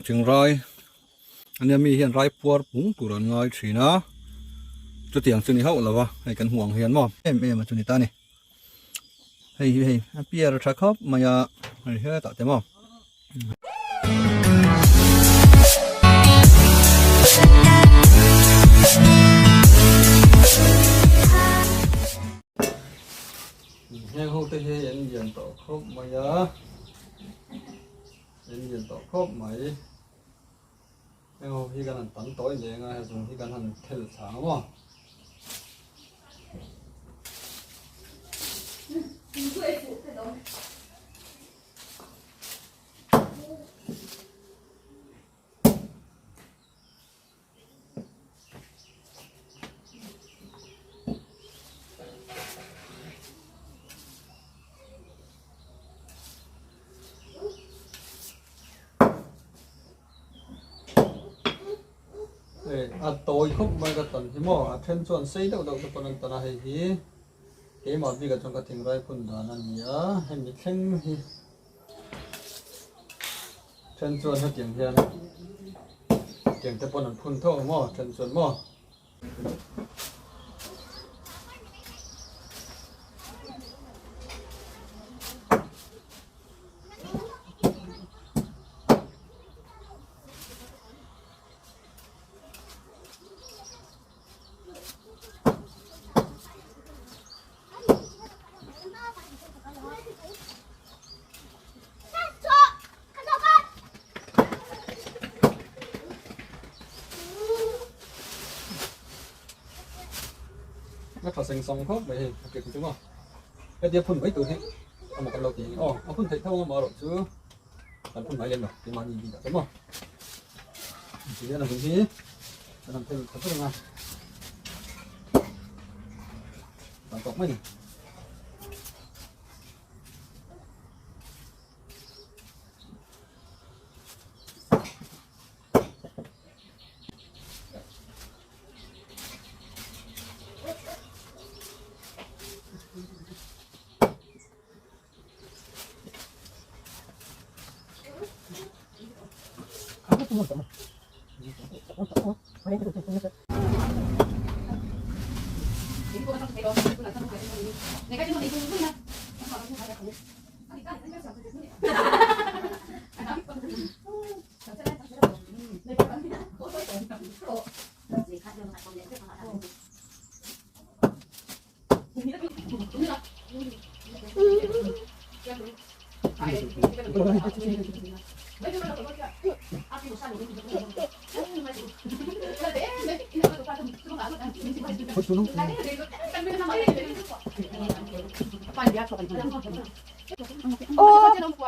จึงไรอันนี้มีเฮียนไรปัวปุ๋งตัวง่ายสีนะจุดเตียงจุดนี้เขาหรอวะให้กันห่วงเฮียนมอบเอ็มมาจุดนี้ตานี่เฮ้ยเปียร์ชักครับมายาให้เฮ้ยตัดเต็มมอบเฮ้ยเขาจะเฮียนยันต่อครบมายายันต่อครบไหมเฮ้ยพี่กันตั้งตัวยังไงส่วนพี่กันทันเทลช้างวะtôi không bao giờ tận thì mỏ thêm chuẩn xây đâu đâu cho nên tận hay thì cái mỏ vì cái trong cái thằng rai phun đó là nhớ hay bị khen thì thêm chuẩn hết tiền tiền tiền tới bọn phun thô mỏ thêm chuẩn mỏ nó phải sinh sống khóc vậy thì đúng không? Cái dia phun mấy tuổi thế? Một con đầu tiên, phun thấy thâu mà rồi chứ? Còn phun mấy lên rồi, thì mà nhìn gì đúng không? Chỉ là cái gì? Làm thêm có chút nào? Còn cọc mấy này?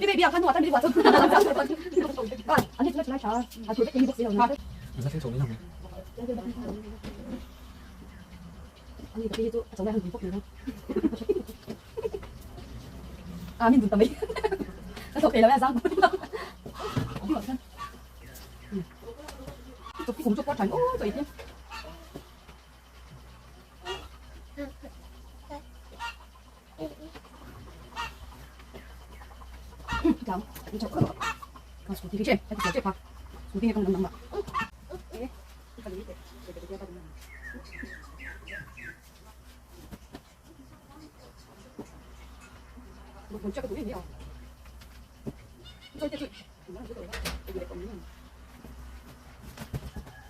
Cái baby à, khăn hoạt, khăn đi hoạt thôi. Anh thích lấy chả, anh thử cái gì bốc xí đâu. Nó sẽ xuống đi nào? Anh cái chỗ trong đây hơi bốc nữa. À, mình dùng tầm ấy. Nó thuộc về là bây giờ. Chụp cái cùng chụp quá tránh, ôi trời ơi. Chào, đi chọc khớp. Còn xuống phía trên, hay xuống trên hoặc xuống phía con nằm nằm. Một chắc cái túi này à? Thôi chơi.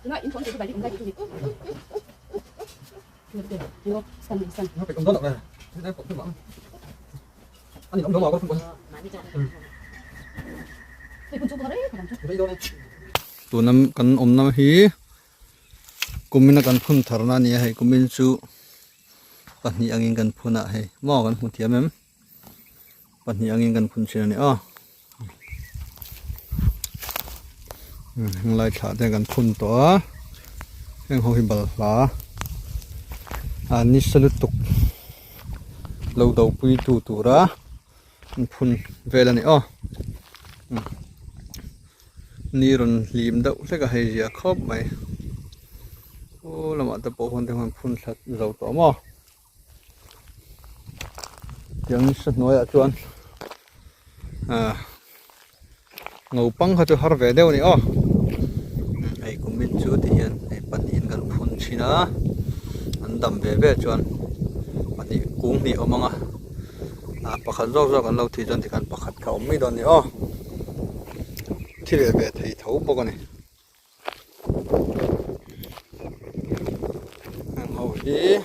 Nó in xuống thì bài đi cùng đây đi. Được, săn. Nó phải công tác này. Đây cũng không bảo. Anh nhìn ông đó mà có không có.ตัวน้ำกันอมน้ำฮีกุมินกันพุ่นธารณานี่ให้กุมินสูปัญญาเงินกันพุ่นอะให้หม้อกันหุ่นเทียมมั้ยปัญญาเงินกันพุ่นเชียนี่ลายฉาดกันพุ่นตัวยังหอยบลลาอันนี้สลุตุกเราดูปุยตัวระพุ่นเวลานี่นี่รุนลีมเดาเล็กให้เรียครบไหมโอ้ละมาตะโปคนที่มันพุ่นสัตว์เราต่อมอยังสักน้อยจวน ngầu băng họ cho har về đâu này ai cũng biết chú thì hiện ai bắt in gần phun chi na anh đầm về chuan bắt đi cũng đi ông bắt khát rau gần lâu thì chân thì cần bắt khát khẩu mấy đòn này thì về thấy thấu bao con này hàng hậu đi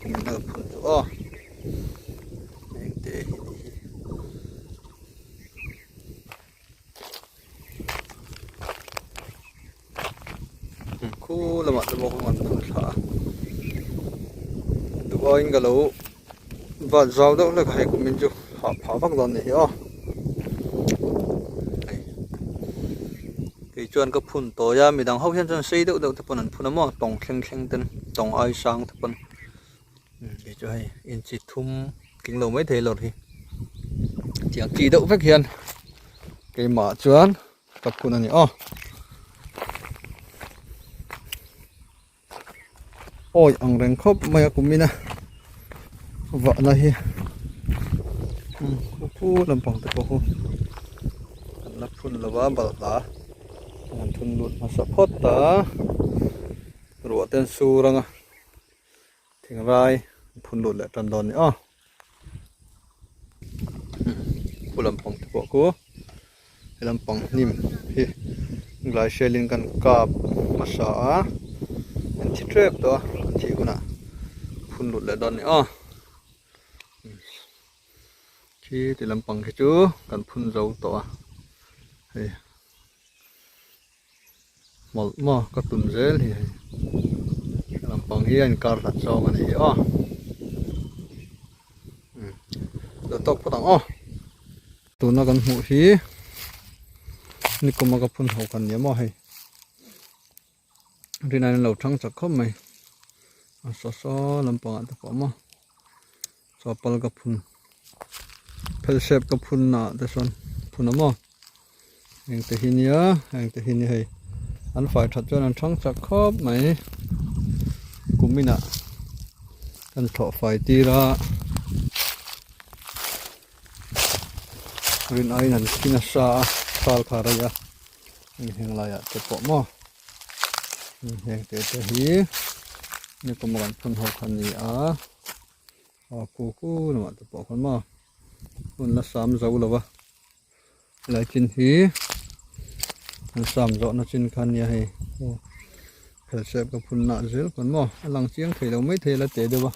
cũng là phun chỗ khu là mặt một mặt thả tụi anh cả lũ và rau đâu là cái của mình chứ họ phá văng đòn này hiểu cái chuyện cái phun tối ra mình đang học hiện chân xây được tập phun phun nó tổng khen tên tổng ai sang tập phun để cho hay in chỉ thum kính lầu mấy thế lột thì chỉ kỳ đậu phát hiện cái mở chuan tập phun này ôi ăn rèn khóc mày cũng mình vợ này khu làm bằng tập khu lập phun là vả bờ đá phun luôn mà sắp hết ta rồi tên su rằng thì rai phun luôn lại tràn đòn nữa khu làm bằng tập khu làm bằng nim hi lại xe lên căn cặp mà sợ thì trap đó thì cũng là phun lụt lại đòn nữa khi thì làm bằng cái chú cần phun dầu to thì một mò có tuần dễ thì làm bằng hi anh card đặt cho mà này được tóc bắt đầu tụi nó cần hụt hiนี่ก็มากับพุ่นหกกันเนี่ยมั้งให้ทีนั้นเราทั้งจักเข้าไหมซ้อลำปางแต่ผมมั้งซ้อปลกับพุ่นเพลเชฟกับพุ่นน่ะแต่ส่วนพุ่นน่ะมั้งยังแต่หินเยอะยังแต่หินให้อันฝ่ายถัดจนอันทั้งจักเข้าไหมกุมิน่ะกันถอดไฟตีละรินไอ้นั่นกินซาSal karaya, ini yang layak tepok mo, yang tetapi ini kemakan pun hokan ni aku nama tepok kan mo, pun lah sam jauh lah bah, lagi ni, sam jauh nak cin kan ya he, persep ke pun nak zel kan mo, lang siang thei lau mấy thei lah teh deh bah,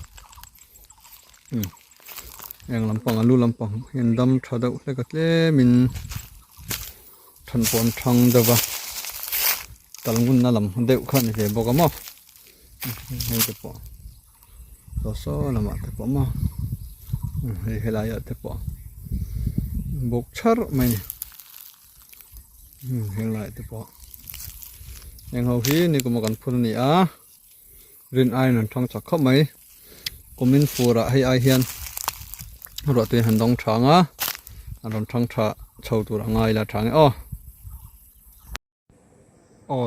yang lampang alu lampang, yang dam thadau lekat le min thân phận thăng đâu vậy, tao muốn làm đều khăn thì bỏ cái mỏ, hay thì bỏ, rồi làm mặt thì bỏ mỏ, hay lại thì bỏ, bốc char mày, hay lại thì bỏ, yang hậu hi ni cũng một con phun này rin ai nè thằng chắc khóc mày, cũng min phù ra hay ai hiền, rồi tụi hành động trắng đồng trắng trà châu tụi ngay là trắng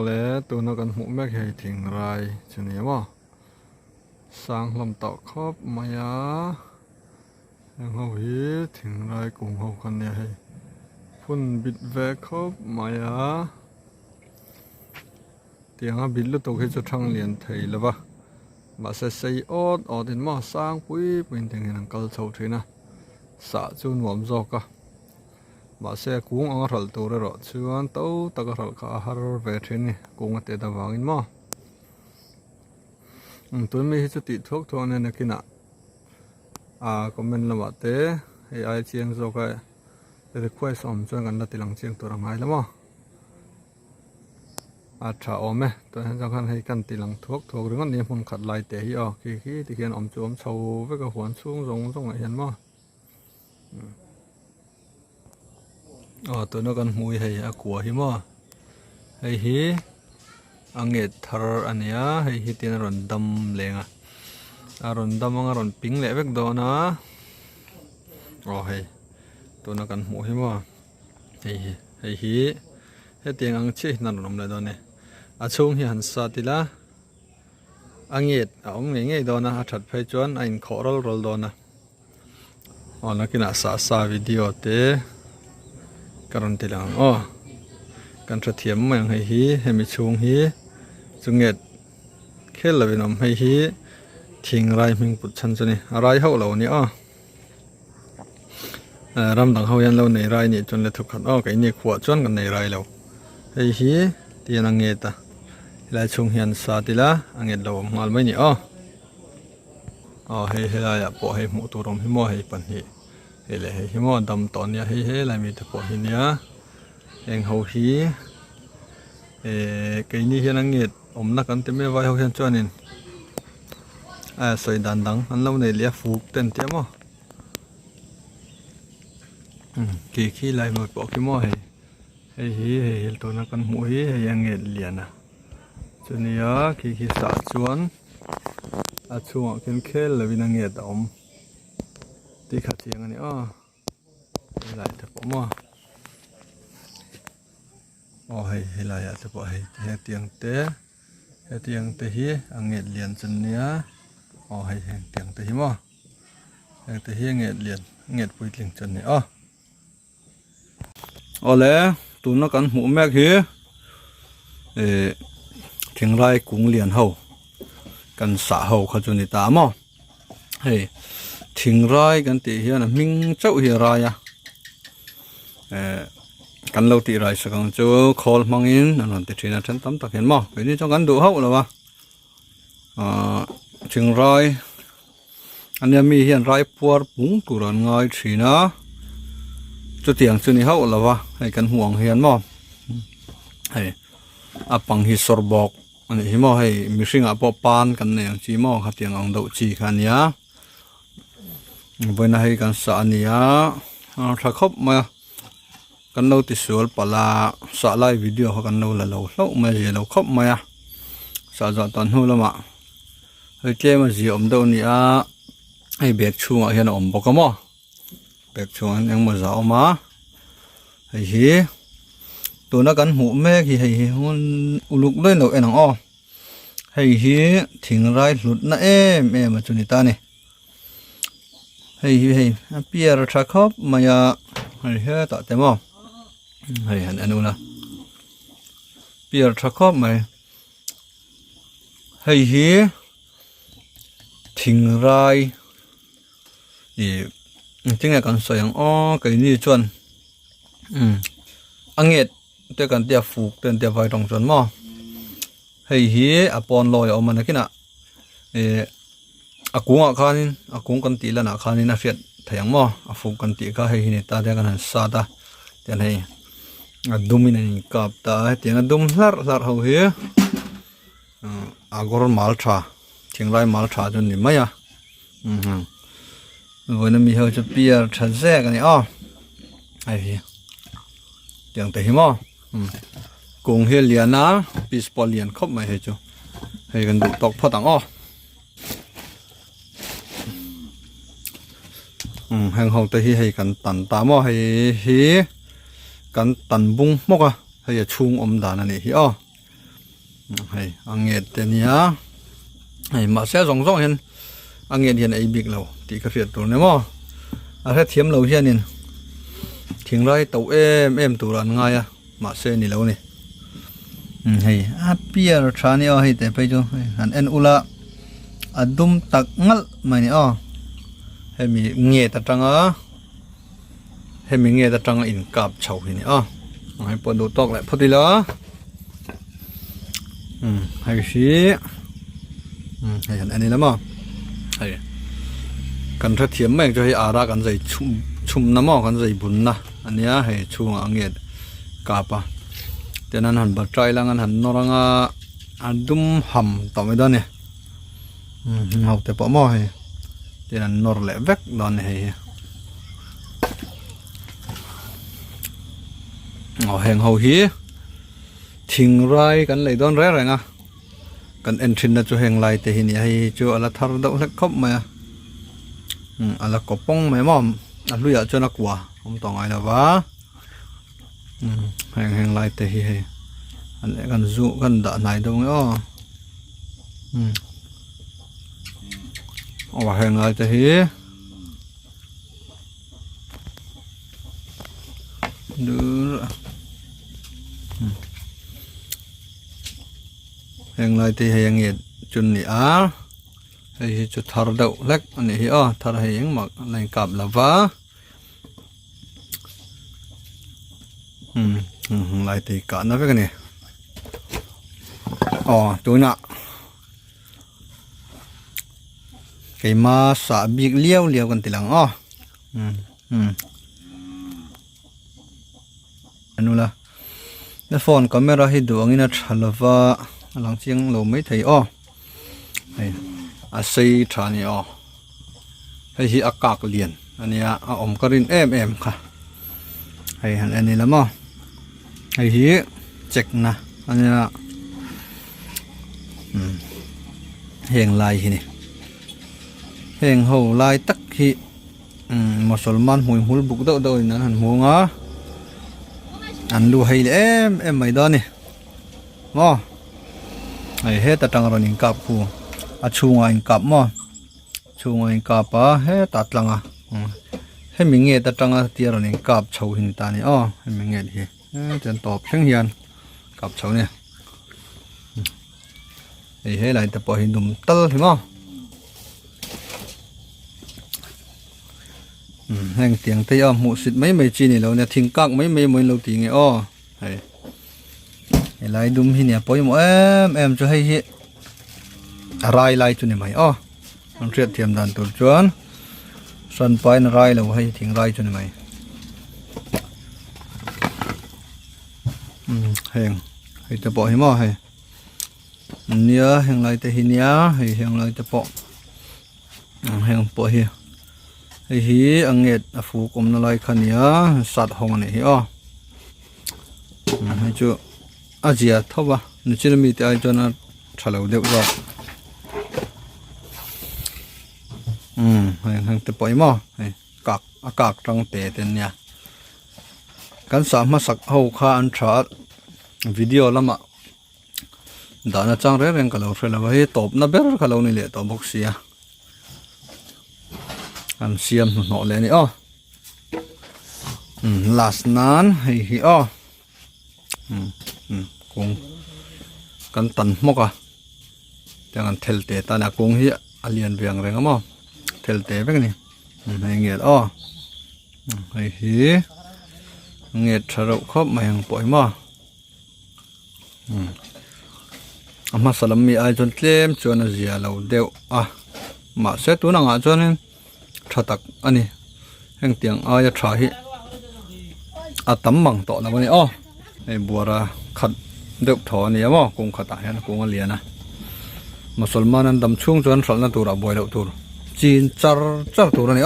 lẽ tụi nó cần một mấy cái thing rai cho nên mà sang làm tạo khớp mày yang hậu hi thing rai cùng hậu con này phun bịt về khớp mày tiếng bịt lúc tôi khi cho thằng liền thấy là ba mà sẽ xây ở đến mà sang quý bình thường là câu châu thế nào xả chun mồm giò cả mà sẽ cũng ăn rau tàu rồi chuan tàu ta có rau cả har về thế này cũng có thể ta vàng in mà tôi mới cho tịt thuốc thôi nên là cái nào comment là vậy thế hay ai chiang giò cái để quay xong cho gần là tilang chiang tôi làm ai lắm mà chả ôm tôi hay rằng hay cần tilang thuốc đừng có niệm phong khát lại thế hi khi thì hiện ôm chú ôm sâu với cái huấn xuống giống này hiện mà tụi nó còn mùi hay của hi mà hay hi anh nghe thở anh nhá hay hi tiền ròn đâm lên ròn đâm anh ròn ping lẹ vết đó nó hay tụi nó còn mùi hi mà hay hi hay tiền anh chỉ nằm nằm lại đó này chung hi hẳn sa tì la anh nghe ông nghe đó na thật phải chọn anh khó rồi đó na nó kia sa video thế การันตีหลังอ้อการเทียมเมืองให้มีชงจุงเงดเคลวินอมให้ทิ้งไรมิงปุดชันจนี่อะไรเขาเหล่านี้อ้อรำดังเขายันเราในไรนี่จนเลยถูกขัดอ้อไก่นี่ขวดจนกันในไรเราให้ตีนังเงตาลายชงเฮียนซาติละอังเงดเรามาไม่นี่อ้อให้ลายปอให้หมูตัวรมให้หม้อให้ปันให้เลยให้หม้อดำตอนเนี้ยให้ลายมีแต่ปอให้เนี้ยเองเขาไก่นี่เฮียนังเงดนักกันเต็มไม่ไหวเขาเฮียนจวนนี่สวยดังอันเราในเลี้ยฟูกเต็มเตี้ยมั้งขี้ลายหมดปอกขี้หม้อให้ตัวนักกันหมูให้ยังเงดเลียนะจนนี้ขี้สะชวนช่วงเคลเลยวินังเงดตีขัดเชียงอันนี้หลายแต่ปอกมั้งให้หลายแต่ปอกให้เตียงเตะอังเงดเลียนจนนี้ให้เตียงเตะมั้งเตะเงดเลียนเงดปุยเลียงจนนี้แล้วตัวนักกันหัวแม่คือถึงไรกุ้งเลียนเฮากันสะเฮาเขาจนในตามั้งถึงไรกันตีเฮียนะมิงเจ้าเฮียไรกันเราตีไรสักครั้งเจ้าคอลมังอินนั่นติดที่นั่นฉันตั้มตักเห็นมั้งเดี๋ยวนี้จ้องกันดูเฮาหรอวะถึงไรอันนี้มีเฮียนไรปัวปุ้งตุรันง่ายทีนะจุดเตียงจุดนี้เขาหรอวะให้กันห่วงเฮียนมั้งปังฮิสร์บอกอันนี้มั้งให้มีสิ่งปอปานกันเนี่ยจีมั้งขัดเตียงองดูจีกันเนี้ยวันนั้นให้กันสานเนี้ยถ้าครบมากันเราติดสวลปลาสาไลวิดีโอเขากันเราแล้วมาเจอเราครบมาสาจตอนหัวละมาให้เจ้ามาเจอดูเนี้ยให้เบียดช่วงเฮียนบอกกันมั้งเบียดช่วงยังมาจะเอามาให้ตัวนักกันหูแม่ให้หุ่นอุลุกเลยหนูเอ็นอ๋อให้ทิ้งไรหลุดนะมาจุนิตานี่ให้เปียร์ชักครับมายาให้ต่อเต็มอ๋อให้อันนู้นนะเปียร์ชักครับมาให้ทิ้งไรจริงๆกันสวยอย่างไก่นี่ชวนอังเงดเดี๋ยวกันเดี๋ยวฟูกเดี๋ยวไฟตรงจนมั้งให้ปอนลอยออกมานะกินะกุ้งกุ้งกันตีแล้วนะข้านี่นะเสียดแทงมั้งฟูกกันตีก็ให้นี่ตาเดี๋ยวกันหันซาตาเดี๋ยวให้ดุมินี่กับตาเดี๋ยวดุมลาร์เขากอร์มาลชาเชียงรายมาลชาจนนี่ไม่วันนั้นมีเขาจะเปียร์ชัดแท้กันนี่ไอ้เดี๋ยวแต่หิมกงเฮียเลียนนะปีสปอลเลียนครบไหมให้จูให้กันดูตอกพอต่างแห่งห้องแต่ให้กันตันตามให้กันตันบุ้งมกให้ชุ่งดานั่นนี่ให้อังเงดเนี้ยให้มาเสียสองเห็นอังเงดเห็นไอ้บิ๊กเราตีกระเสียตัวเนี่ยถ้าเทียมเราเช่นนี้ทิ้งไรตัวตัวรันง่ายมาเสียนี่แล้วนี่ให้เปียร์ชานี่ให้แต่ไปจูอันอุละดุมตักงัลมานี่ให้มีเงี้ยตะจังให้มีเงี้ยตะจังอินกับเฉาที่นี่ให้ปวดดูตอกแหละพอดีแล้วให้ให้อันนี้แล้วมั้งให้กันถ้าเทียมแม่งจะให้อารากันใจชุ่มน้ำกันใจบุญนะอันนี้ให้ช่วงอังเกตกาปะแต่นั้นหันบัดใจแล้วงั้นหันนรังดุมหำต่อไม่ได้เนี่ยเอาแต่ปอมอให้แต่นั้นนรเละเวกดอนให้แห่งเฮาทิ้งไรกันเลยดอนแร่งกันเอ็นทรินนะจูแห่งไรแต่ทีนี้ให้จูอะไรทาร์ดเล็กครบไหมอะไรก็ป้องไหมมั่มลุยจะนักว่าผมต้องไงนะวะแห่งไรแต่ทีอันนี้กันจูกันด่าไหนตรงนี้ว่าแห่งไรแต่ที đưa hàng lại thì hàng nhiệt chun nỉ á hay chút thar đậu lách anh ấy thar hàng mặc này cặp là vá lại thì cả nó với cái này tôi nè cái mà xả bị liêu liêu còn tí lằng anh là cái phone camera hi đồ anh nó chả và lăng chiang lầu mấy thấy này xây trả này hay hi akak liền anh ấy karin em cả hay anh ấy lắm hay hi check na anh ấy hiện lại hi này hiện hậu lại tắc hi Musulman mùi bục đậu đậu nó hẳn mua ngó ăn lu hay em mày đó nè mò này hết ta trăng rồi nhìn cặp khu chung anh cặp mò chung anh cặp hết tạt lăng hết mình nghe ta trăng tia rồi nhìn cặp chầu hình ta nè hết mình nghe thì chân tọp sáng hiền cặp chầu nè thì hết lại tập bỏ hình đùm tơ thì mò hàng tiếng tây mụ xịt mấy chi này lâu nè thình các mấy lâu tiếng nghe hay lại đùm hi nè bôi mũ em cho hay hi rai lại cho này mày ông triệt thiềm đàn tổ chuyên sân bay rai lâu hay thình rai cho này mày hàng hay tập bỏ hi mò hay nia hàng lại tây hi nia hay hàng lại tập bỏ hàng bỏ hi hi ang nget afu kom na lai khania sat hong ne hi hai chu azia thoba nu chir mi tai chona thalo deu ro hang te poi mo kak akak tang te ten nya kan sa ma sak ho kha an tha video lama dana chang re reng kalo phela ba hi top na ber kalo ni le to boxia ăn xiêm nọ lên đi last nan hay hi cũng cần tần mốc chẳng thel tệ ta đã cũng hi alien viang rồi không thel tệ với cái này hay nghiệt hay hi nghiệt thở khóc mày hàng bội mà mà salam mi ai chọn tlem chọn là gì lâu đều mà sẽ tu năng cho nên tak ani heng tiang aya tha hi atam mang to la bani ei buara khat deuh tho ni amo kung khata hian kung aliana musulman an dam chung chuan thalna tura boi lo tur chin char tur ani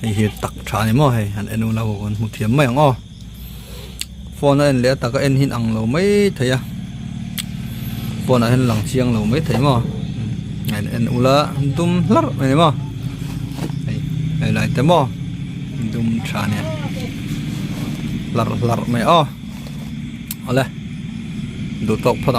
ei hi tak tha ni mo hei an enu la kon mu thiam mai ang phone en le ta ka en hin ang lo mai theya phone en lang chiang lo mai thei mo en ula dum lar này mà này lại tới mò dum trà nè lar mày lên đồ tộc phát